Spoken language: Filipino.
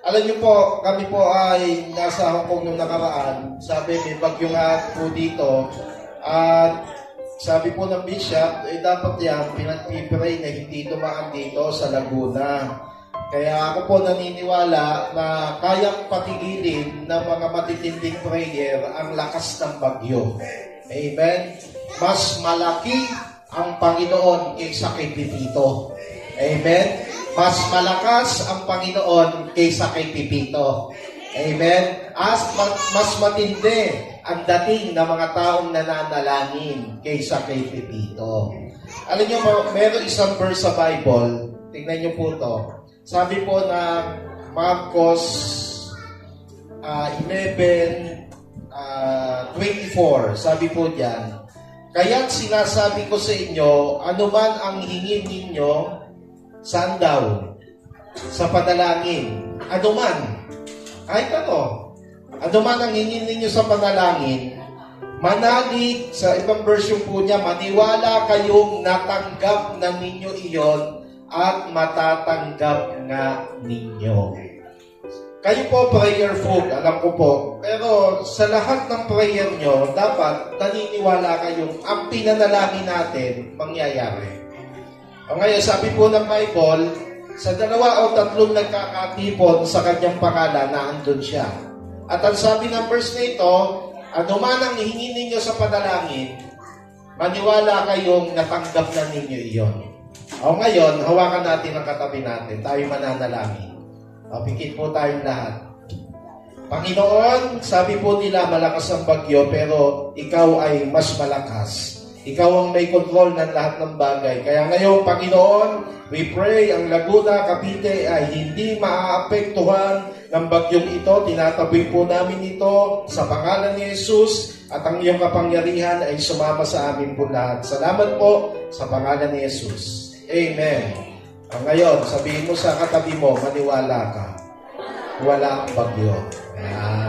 Alam niyo po, kami po ay nasa Hong Kong nung nakaraan. Sabi, may bagyo nga po dito. At sabi po ng bishop, dapat yan, pinag-pray na hindi dumaan dito sa Laguna. Kaya ako po naniniwala na kayang patigilin ng mga matitinding prayer ang lakas ng bagyo. Amen? Mas malaki ang Panginoon kaysa kay Pipito. Amen? Mas malakas ang Panginoon kaysa kay Pipito. Amen? Mas matindi ang dating ng mga taong nananalangin kaysa kay Pipito. Alam niyo, meron isang verse sa Bible. Tingnan niyo po ito. Sabi po na Marcos 11:24. Sabi po diyan, kaya't sinasabi ko sa inyo, anuman ang hingin ninyo, saan daw? Sa panalangin. Anuman. Kahit ano. Anuman ang hingin ninyo sa panalangin, manalig, sa ibang version po niya, maniwala kayong natanggap na ninyo iyon at matatanggap nga ninyo. Kayo po prayerful, alam ko po. Pero sa lahat ng prayer nyo, dapat naniniwala kayong ang pinanalangin natin mangyayari. O ngayon, sabi po ng Bible, sa 2 o 3 nagkakatipon sa kanyang pangalan, naandun siya. At ang sabi ng verse na ito, anuman ang hingin ninyo sa panalangin, maniwala kayong natanggap na ninyo iyon. O ngayon, hawakan natin ang katabi natin. Tayo mananalangin. O, pikit po tayong lahat. Panginoon, sabi po nila malakas ang bagyo, pero ikaw ay mas malakas. Ikaw ang may control ng lahat ng bagay. Kaya ngayon, Panginoon, we pray ang Laguna, Cavite ay hindi maaapektuhan ng bagyong ito. Tinataboy po namin ito sa pangalan ni Jesus at ang iyong kapangyarihan ay sumama sa amin po lahat. Salamat po sa pangalan ni Jesus. Amen. Ngayon, sabihin mo sa katabi mo, maniwala ka. Wala ang bagyo. Ayan.